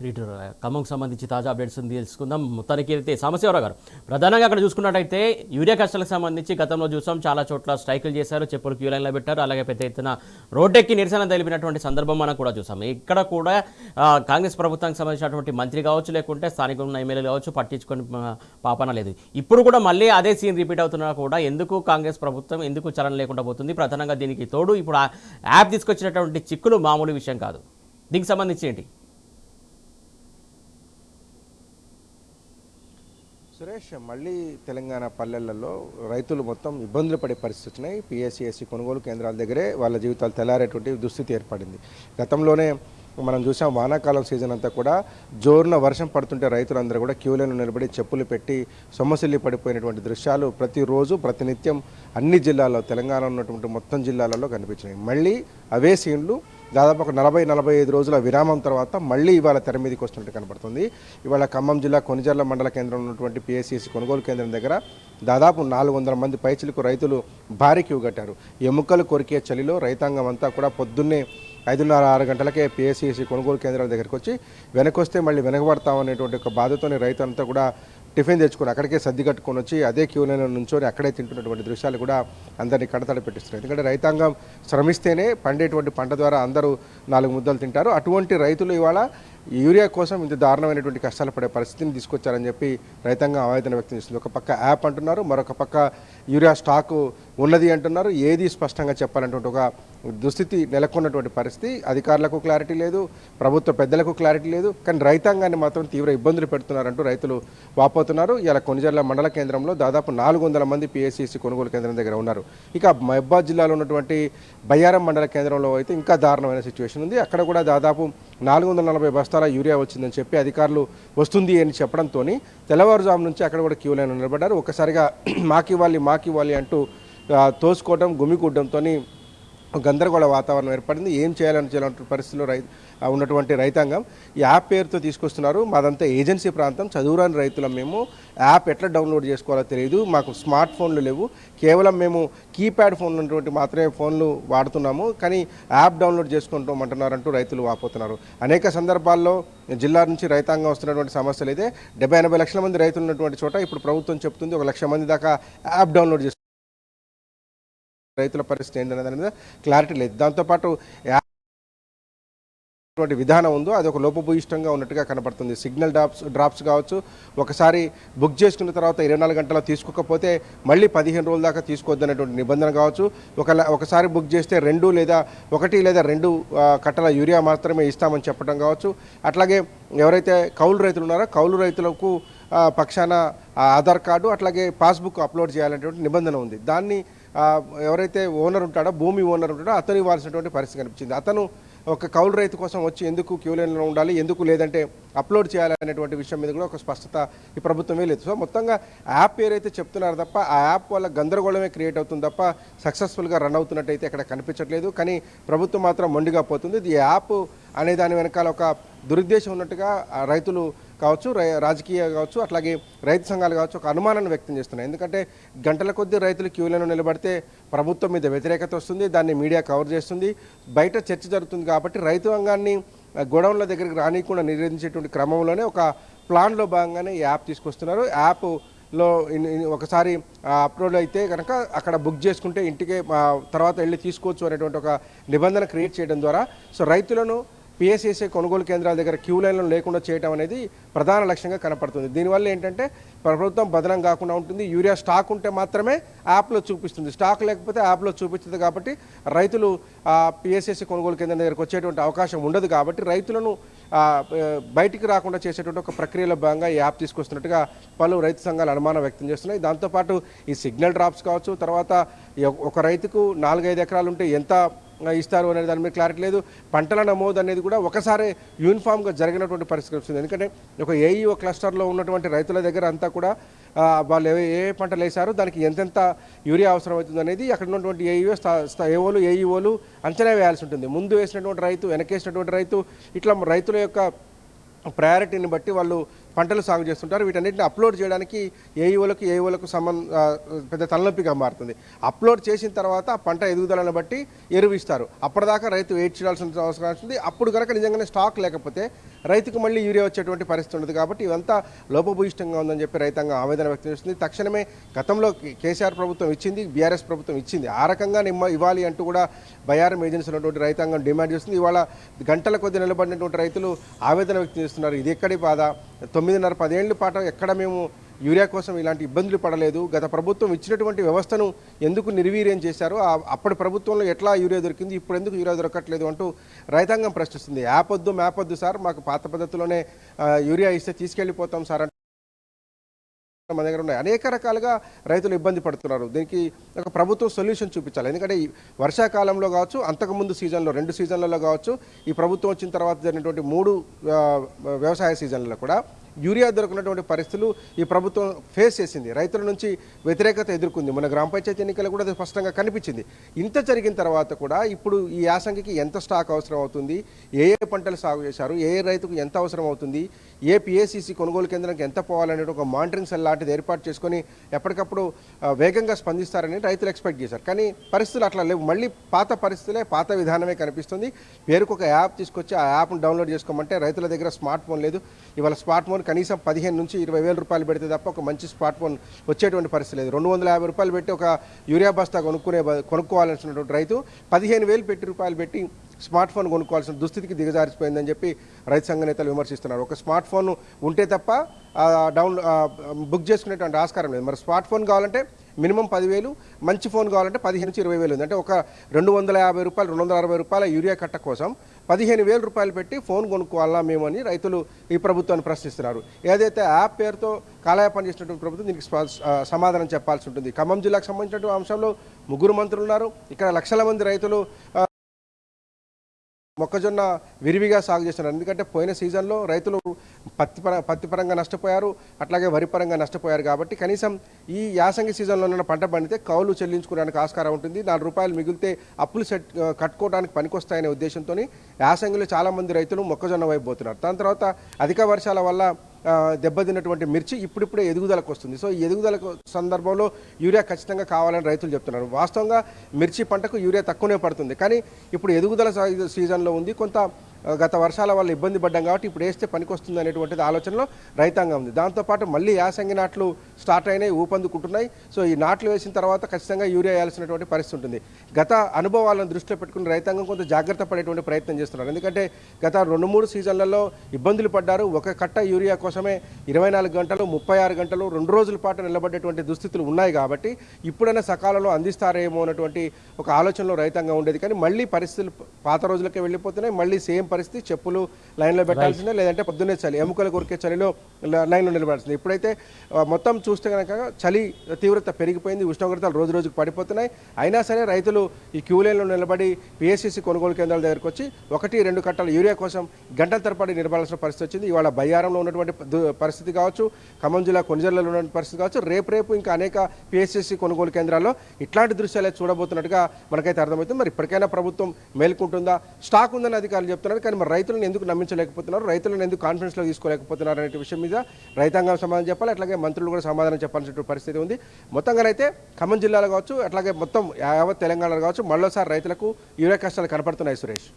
రీటర్ ఖమ్మంకు సంబంధించి తాజా అప్డేట్స్ తెలుసుకుందాం. మొత్తానికి అయితే సాంబశివరావు గారు ప్రధానంగా అక్కడ చూసుకున్నట్టయితే యూరియా కష్టాలకు సంబంధించి గతంలో చూసాం, చాలా చోట్ల స్ట్రైకులు చేశారు, చెప్పులు క్యూ లైన్లో పెట్టారు, అలాగే పెద్ద ఎత్తున రోడ్డెక్కి నిరసన తెలిపినటువంటి సందర్భం మనం కూడా చూసాం. ఇక్కడ కూడా కాంగ్రెస్ ప్రభుత్వానికి సంబంధించినటువంటి మంత్రి కావచ్చు, లేకుంటే స్థానిక ఉన్న ఎమ్మెల్యేలు కావచ్చు, పట్టించుకొని పాపన లేదు. ఇప్పుడు కూడా మళ్ళీ అదే సీన్ రిపీట్ అవుతున్నా కూడా ఎందుకు కాంగ్రెస్ ప్రభుత్వం ఎందుకు చలన లేకుండా పోతుంది? ప్రధానంగా దీనికి తోడు ఇప్పుడు ఆ యాప్ తీసుకొచ్చినటువంటి చిక్కులు మామూలు విషయం కాదు. దీనికి సంబంధించి ఏంటి? సురేష్, మళ్ళీ తెలంగాణ పల్లెలలో రైతులు మొత్తం ఇబ్బందులు పడే పరిస్థితి వచ్చినాయి. పిఎస్సిఎస్సి కొనుగోలు కేంద్రాల దగ్గరే వాళ్ళ జీవితాలు తెల్లారేటువంటి దుస్థితి ఏర్పడింది. గతంలోనే మనం చూసాం, వానాకాలం సీజన్ అంతా కూడా జోరున వర్షం పడుతుంటే రైతులందరూ కూడా క్యూలైన్లో నిలబడి చెప్పులు పెట్టి సొమ్మసిల్లి పడిపోయినటువంటి దృశ్యాలు ప్రతిరోజు ప్రతినిత్యం అన్ని జిల్లాల్లో, తెలంగాణ ఉన్నటువంటి మొత్తం జిల్లాలలో కనిపించినాయి. మళ్ళీ అవే సీన్లు దాదాపు ఒక 40-45 రోజుల విరామం తర్వాత మళ్ళీ ఇవాళ తెర మీదకి వస్తున్నట్టు కనబడుతుంది. ఇవాళ ఖమ్మం జిల్లా కొనిజర్ల మండల కేంద్రంలో ఉన్నటువంటి పిఎస్సిఎస్సి కొనుగోలు కేంద్రం దగ్గర దాదాపు 400 మంది పైచిలకు రైతులు భారీ క్యూ కట్టారు. ఎముకలు కొరికే చలిలో రైతాంగం అంతా కూడా పొద్దున్నే 5:30-6 గంటలకే పిఎస్సిఎస్సి కొనుగోలు కేంద్రాల దగ్గరికి వచ్చి వెనకొస్తే మళ్ళీ వెనకబడతామనేటువంటి ఒక బాధతోని రైతంతా కూడా టిఫిన్ తెచ్చుకొని అక్కడికే సర్ది కట్టుకొని వచ్చి అదే క్యూలైన్లో నుంచొని అక్కడే తింటున్నటువంటి దృశ్యాలు కూడా అందరినీ కడతడి పెట్టిస్తున్నాయి. ఎందుకంటే రైతాంగం శ్రమిస్తేనే పండేటువంటి పంట ద్వారా అందరూ 4 ముద్దలు తింటారు. అటువంటి రైతులు ఇవాళ యూరియా కోసం ఇంత దారుణమైనటువంటి కష్టాలు పడే పరిస్థితిని తీసుకొచ్చారని చెప్పి రైతాంగం ఆవేదన వ్యక్తం చేస్తుంది. ఒక పక్క యాప్ అంటున్నారు, మరొక పక్క యూరియా స్టాకు ఉన్నది అంటున్నారు. ఏది స్పష్టంగా చెప్పాలన్నటువంటి ఒక దుస్థితి నెలకొన్నటువంటి పరిస్థితి. అధికారులకు క్లారిటీ లేదు, ప్రభుత్వ పెద్దలకు క్లారిటీ లేదు, కానీ రైతాంగాన్ని మాత్రం తీవ్ర ఇబ్బందులు పెడుతున్నారంటూ రైతులు వాపోతున్నారు. ఇలా కొనిజర్ల మండల కేంద్రంలో దాదాపు 400 మంది పిఎస్సిఎస్సి కొనుగోలు కేంద్రం దగ్గర ఉన్నారు. ఇక మహబూబాద్ జిల్లాలో ఉన్నటువంటి బయ్యారం మండల కేంద్రంలో అయితే ఇంకా దారుణమైన సిచ్యువేషన్ ఉంది. అక్కడ కూడా దాదాపు 440 బస్తాల యూరియా వచ్చిందని చెప్పి అధికారులు వస్తుంది అని చెప్పడంతో తెల్లవారుజాము నుంచి అక్కడ కూడా క్యూ లైన్ నిలబడ్డారు. ఒక్కసారిగా మాకివ్వాలి అంటూ తోసుకోవడం, గుమికూడడంతో గందరగోళ వాతావరణం ఏర్పడింది. ఏం చేయాలంటే పరిస్థితుల్లో ఉన్నటువంటి రైతాంగం ఈ యాప్ పేరుతో తీసుకొస్తున్నారు. మాదంతా ఏజెన్సీ ప్రాంతం, చదువురాని రైతులం, మేము యాప్ ఎట్లా డౌన్లోడ్ చేసుకోవాలో తెలియదు, మాకు స్మార్ట్ ఫోన్లు లేవు, కేవలం మేము కీప్యాడ్ ఫోన్లు ఉన్నటువంటి మాత్రమే ఫోన్లు వాడుతున్నాము, కానీ యాప్ డౌన్లోడ్ చేసుకుంటామంటున్నారంటూ రైతులు వాపోతున్నారు. అనేక సందర్భాల్లో జిల్లా నుంచి రైతాంగం వస్తున్నటువంటి సమస్యలు అయితే 70-80 లక్షల మంది రైతులు ఉన్నటువంటి చోట ఇప్పుడు ప్రభుత్వం చెప్తుంది 1 లక్ష మంది దాకా యాప్ డౌన్లోడ్ చేసుకుంటారు. రైతుల పరిస్థితి ఏంటనే దాని మీద క్లారిటీ లేదు. దాంతోపాటు విధానం ఉందో అది ఒక లోపభూయిష్టంగా ఉన్నట్టుగా కనపడుతుంది. సిగ్నల్ డ్రాప్స్ కావచ్చు, ఒకసారి బుక్ చేసుకున్న తర్వాత 24 గంటలు తీసుకోకపోతే మళ్ళీ 15 రోజుల దాకా తీసుకోవద్దనేటువంటి నిబంధన కావచ్చు. ఒకసారి బుక్ చేస్తే 1 లేదా 2 కట్టల యూరియా మాత్రమే ఇస్తామని చెప్పడం కావచ్చు. అట్లాగే ఎవరైతే కౌలు రైతులు ఉన్నారో కౌలు రైతులకు పక్షాన ఆధార్ కార్డు అట్లాగే పాస్బుక్ అప్లోడ్ చేయాలనేటువంటి నిబంధన ఉంది. దాన్ని ఎవరైతే ఓనర్ ఉంటాడో, భూమి ఓనర్ ఉంటాడో అతను ఇవ్వాల్సినటువంటి పరిస్థితి కనిపించింది. అతను ఒక కౌలు రైతు కోసం వచ్చి ఎందుకు క్యూ లైన్లో ఉండాలి, ఎందుకు లేదంటే అప్లోడ్ చేయాలనేటువంటి విషయం మీద కూడా ఒక స్పష్టత ఈ ప్రభుత్వమే లేదు. సో మొత్తంగా యాప్ పేరైతే చెప్తున్నారు తప్ప ఆ యాప్ వల్ల గందరగోళమే క్రియేట్ అవుతుంది తప్ప సక్సెస్ఫుల్గా రన్ అవుతున్నట్టయితే అక్కడ కనిపించట్లేదు. కానీ ప్రభుత్వం మాత్రం మొండిగా పోతుంది. ఈ యాప్ అనే దాని వెనకాల ఒక దురుద్దేశం ఉన్నట్టుగా రైతులు కావచ్చు, రాజకీయ కావచ్చు, అట్లాగే రైతు సంఘాలు కావచ్చు ఒక అనుమానాన్ని వ్యక్తం చేస్తున్నాయి. ఎందుకంటే గంటల కొద్దీ రైతులు క్యూలను నిలబడితే ప్రభుత్వం మీద వ్యతిరేకత వస్తుంది, దాన్ని మీడియా కవర్ చేస్తుంది, బయట చర్చ జరుగుతుంది. కాబట్టి రైతాంగాన్ని గోడౌన్ల దగ్గరికి రానికుండా నిరోధించేటువంటి క్రమంలోనే ఒక ప్లాన్లో భాగంగానే ఈ యాప్ తీసుకొస్తున్నారు. యాప్లో ఒకసారి అప్లోడ్ అయితే కనుక అక్కడ బుక్ చేసుకుంటే ఇంటికే తర్వాత వెళ్ళి తీసుకోవచ్చు అనేటువంటి ఒక నిబంధన క్రియేట్ చేయడం ద్వారా సో రైతులను పిఎస్సిఎస్సి కొనుగోలు కేంద్రాల దగ్గర క్యూ లైన్లను లేకుండా చేయడం అనేది ప్రధాన లక్ష్యంగా కనపడుతుంది. దీనివల్ల ఏంటంటే ప్రభుత్వం బదనం కాకుండా ఉంటుంది. యూరియా స్టాక్ ఉంటే మాత్రమే యాప్లో చూపిస్తుంది, స్టాక్ లేకపోతే యాప్లో చూపిస్తుంది. కాబట్టి రైతులు పిఎస్సిఎస్సి కొనుగోలు కేంద్రం దగ్గరకు వచ్చేటువంటి అవకాశం ఉండదు. కాబట్టి రైతులను బయటికి రాకుండా చేసేటువంటి ఒక ప్రక్రియలో భాగంగా ఈ యాప్ తీసుకొస్తున్నట్టుగా పలు రైతు సంఘాలు అనుమానం వ్యక్తం చేస్తున్నాయి. దాంతోపాటు ఈ సిగ్నల్ డ్రాప్స్ కావచ్చు, తర్వాత ఒక రైతుకు 4-5 ఎకరాలు ఉంటే ఎంత ఇస్తారు అనేది దాని మీద క్లారిటీ లేదు. పంటల నమోదు అనేది కూడా ఒకసారి యూనిఫామ్గా జరిగినటువంటి పరిస్థితి వస్తుంది. ఎందుకంటే ఒక ఏఈఓ క్లస్టర్లో ఉన్నటువంటి రైతుల దగ్గర అంతా కూడా వాళ్ళు ఏ పంటలు వేశారో దానికి ఎంతెంత యూరియా అవసరం అవుతుంది అనేది అక్కడ ఉన్నటువంటి ఏఈఓలు అంచనా వేయాల్సి ఉంటుంది. ముందు వేసినటువంటి రైతు, వెనకేసినటువంటి రైతు, ఇట్లా రైతుల యొక్క ప్రయారిటీని బట్టి వాళ్ళు పంటలు సాగు చేస్తుంటారు. వీటన్నిటిని అప్లోడ్ చేయడానికి ఏఈఓలకు పెద్ద తలనొప్పిగా మారుతుంది. అప్లోడ్ చేసిన తర్వాత ఆ పంట ఎదుగుదలను బట్టి ఎరువు ఇస్తారు. అప్పటిదాకా రైతు వెయిట్ చేయాల్సిన అవసరం ఉంటుంది. అప్పుడు కనుక నిజంగానే స్టాక్ లేకపోతే రైతుకు మళ్ళీ యూరియా వచ్చేటువంటి పరిస్థితి ఉండదు. కాబట్టి ఇదంతా లోపభూయిష్టంగా ఉందని చెప్పి రైతాంగం ఆవేదన వ్యక్తం చేస్తుంది. తక్షణమే గతంలో కేసీఆర్ ప్రభుత్వం ఇచ్చింది, బీఆర్ఎస్ ప్రభుత్వం ఇచ్చింది, ఆ రకంగా ఇవ్వాలి అంటూ కూడా బయారం ఏజెన్సీ ఉన్నటువంటి రైతాంగం డిమాండ్ చేస్తుంది. ఇవాళ గంటల కొద్ది నిలబడినటువంటి రైతులు ఆవేదన వ్యక్తం చేస్తున్నారు. ఇది ఎక్కడి బాధ, 9.5-10 ఏళ్ల పాటు ఎక్కడ మేము యూరియా కోసం ఇలాంటి ఇబ్బందులు పడలేదు, గత ప్రభుత్వం ఇచ్చినటువంటి వ్యవస్థను ఎందుకు నిర్వీర్యం చేశారు, అప్పటి ప్రభుత్వంలో ఎట్లా యూరియా దొరికింది, ఇప్పుడు ఎందుకు యూరియా దొరకట్లేదు అంటూ రైతాంగం ప్రశ్నిస్తుంది. యాప్ వద్దు మ్యాప్ వద్దు సార్, మాకు పాత పద్ధతిలోనే యూరియా ఇస్తే తీసుకెళ్ళిపోతాం సార్ అంటే మన దగ్గర ఉన్నాయి. అనేక రకాలుగా రైతులు ఇబ్బంది పడుతున్నారు. దీనికి ఒక ప్రభుత్వం సొల్యూషన్ చూపించాలి. ఎందుకంటే ఈ వర్షాకాలంలో కావచ్చు, అంతకుముందు సీజన్లో 2 సీజన్లలో కావచ్చు, ఈ ప్రభుత్వం వచ్చిన తర్వాత జరిగినటువంటి 3 వ్యవసాయ సీజన్లలో కూడా యూరియా దొరికినటువంటి పరిస్థితులు ఈ ప్రభుత్వం ఫేస్ చేసింది. రైతుల నుంచి వ్యతిరేకత ఎదుర్కొంది. మన గ్రామ పంచాయతీ ఎన్నికలు కూడా అది స్పష్టంగా కనిపించింది. ఇంత జరిగిన తర్వాత కూడా ఇప్పుడు ఈ యాసంగికి ఎంత స్టాక్ అవసరం అవుతుంది, ఏ పంటలు సాగు చేశారు, ఏ రైతుకు ఎంత అవసరం అవుతుంది, ఏ పిఏసిసి కొనుగోలు కేంద్రానికి ఎంత పోవాలనే ఒక మానిటరింగ్ సెల్ లాంటిది ఏర్పాటు చేసుకొని ఎప్పటికప్పుడు వేగంగా స్పందిస్తారని రైతులు ఎక్స్పెక్ట్ చేశారు. కానీ పరిస్థితులు అట్లా లేవు. మళ్ళీ పాత పరిస్థితులే, పాత విధానమే కనిపిస్తుంది. పేరుకు ఒక యాప్ తీసుకొచ్చి ఆ యాప్ను డౌన్లోడ్ చేసుకోమంటే రైతుల దగ్గర స్మార్ట్ ఫోన్ లేదు. ఇవాళ స్మార్ట్ ఫోన్ కనీసం 15 నుంచి 20 వేల రూపాయలు పెడితే తప్ప ఒక మంచి స్మార్ట్ ఫోన్ వచ్చేటువంటి పరిస్థితి లేదు. 250 రూపాయలు పెట్టి ఒక యూరియా బస్తా కొనుక్కోవాల్సినటువంటి రైతు 15,000 పెట్టి స్మార్ట్ ఫోన్ కొనుక్కోవాల్సిన దుస్థితికి దిగజారిపోయిందని చెప్పి రైతు సంఘ నేతలు విమర్శిస్తున్నారు. ఒక స్మార్ట్ ఫోన్ ఉంటే తప్ప బుక్ చేసుకునేటువంటి ఆస్కారం లేదు. మరి స్మార్ట్ ఫోన్ కావాలంటే మినిమం 10,000, మంచి ఫోన్ కావాలంటే 15 నుంచి 20,000 ఉంది. అంటే ఒక 250 రూపాయలు 260 రూపాయల యూరియా కట్ట కోసం 15,000 రూపాయలు పెట్టి ఫోన్ కొనుక్కోవాలా మేము అని రైతులు ఈ ప్రభుత్వాన్ని ప్రశ్నిస్తున్నారు. ఏదైతే యాప్ పేరుతో కాలయాపన చేసినటువంటి ప్రభుత్వం దీనికి సమాధానం చెప్పాల్సి ఉంటుంది. ఖమ్మం జిల్లాకు సంబంధించినటువంటి అంశంలో 3 మంత్రులు ఉన్నారు. ఇక్కడ లక్షల మంది రైతులు మొక్కజొన్న విరివిగా సాగు చేస్తున్నారు. ఎందుకంటే పోయిన సీజన్లో రైతులు పత్తి పరంగా నష్టపోయారు, అట్లాగే వరి పరంగా నష్టపోయారు. కాబట్టి కనీసం ఈ యాసంగి సీజన్లో పంట పండితే కౌలు చెల్లించుకోవడానికి ఆస్కారం ఉంటుంది. 4 రూపాయలు మిగిలితే అప్పులు కట్టుకోవడానికి పనికొస్తాయనే ఉద్దేశంతో యాసంగిలో చాలామంది రైతులు మొక్కజొన్న వైపు పోతున్నారు. దాని తర్వాత అధిక వర్షాల వల్ల దెబ్బతిన్నటువంటి మిర్చి ఇప్పుడిప్పుడే ఎదుగుదలకు వస్తుంది. సో ఈ ఎదుగుదల సందర్భంలో యూరియా ఖచ్చితంగా కావాలని రైతులు చెప్తున్నారు. వాస్తవంగా మిర్చి పంటకు యూరియా తక్కువనే పడుతుంది. కానీ ఇప్పుడు ఎదుగుదల సీజన్లో ఉంది. కొంత గత వర్షాల వల్ల ఇబ్బంది పడ్డాం కాబట్టి ఇప్పుడు వేస్తే పనికొస్తుంది అనేటువంటిది ఆలోచనలో రైతాంగం ఉంది. దాంతోపాటు మళ్ళీ యాసంగి నాట్లు స్టార్ట్ అయినాయి, ఊపందుకుంటున్నాయి. సో ఈ నాట్లు వేసిన తర్వాత ఖచ్చితంగా యూరియా వేయాల్సినటువంటి పరిస్థితి ఉంటుంది. గత అనుభవాలను దృష్టిలో పెట్టుకుని రైతాంగం కొంత జాగ్రత్త పడేటువంటి ప్రయత్నం చేస్తున్నారు. ఎందుకంటే గత 2-3 సీజన్లలో ఇబ్బందులు పడ్డారు. ఒక కట్ట యూరియా కోసమే 24 గంటలు 36 గంటలు 2 రోజుల పాటు నిలబడేటువంటి దుస్థితులు ఉన్నాయి. కాబట్టి ఇప్పుడైనా సకాలంలో అందిస్తారేమో అన్నటువంటి ఒక ఆలోచనలో రైతాంగం ఉండేది. కానీ మళ్ళీ పరిస్థితులు పాత రోజులకే వెళ్ళిపోతున్నాయి. మళ్ళీ సేమ్ పరిస్థితి, చెప్పులు లైన్లో పెట్టాల్సిందే, లేదంటే పొద్దున్నే చలి, ఎముకలు కొరికే చలిలో లైన్లో నిలబడాల్సింది. ఇప్పుడైతే మొత్తం చూస్తే కనుక చలి తీవ్రత పెరిగిపోయింది, ఉష్ణోగ్రతలు రోజు రోజుకు పడిపోతున్నాయి. అయినా సరే రైతులు ఈ క్యూ లైన్లో నిలబడి పిఎస్సిసి కొనుగోలు కేంద్రాల దగ్గరకు వచ్చి 1-2 కట్టల యూరియా కోసం గంటల తరబడి నిలబడాల్సిన పరిస్థితి వచ్చింది. ఇవాళ బయ్యారంలో ఉన్నటువంటి పరిస్థితి కావచ్చు, ఖమ్మం జిల్లా కొనిజర్లలో ఉన్నటువంటి పరిస్థితి కావచ్చు, రేపు ఇంకా అనేక పిఎస్సిసి కొనుగోలు కేంద్రాల్లో ఇట్లాంటి దృశ్యాలే చూడబోతున్నట్టుగా మనకైతే అర్థమవుతుంది. మరి ఇప్పటికైనా ప్రభుత్వం మేల్కొంటుందా? స్టాక్ ఉందని అధికారులు చెప్తున్నారు. కానీ మరి రైతులను ఎందుకు నమ్మించలేకపోతున్నారు, రైతులను ఎందుకు కాన్ఫిడెన్స్లో తీసుకోలేకపోతున్నారు అనే విషయం మీద రైతాంగం సమాధానం చెప్పాలి. అట్లాగే మంత్రులు కూడా సమాధానం చెప్పాల్సిన పరిస్థితి ఉంది. మొత్తంగానైతే ఖమ్మం జిల్లాలో కావచ్చు, అట్లాగే మొత్తం యావత్ తెలంగాణలో కావచ్చు, మరోసారి రైతులకు యూరియా కష్టాలు కనపడుతున్నాయి. సురేష్.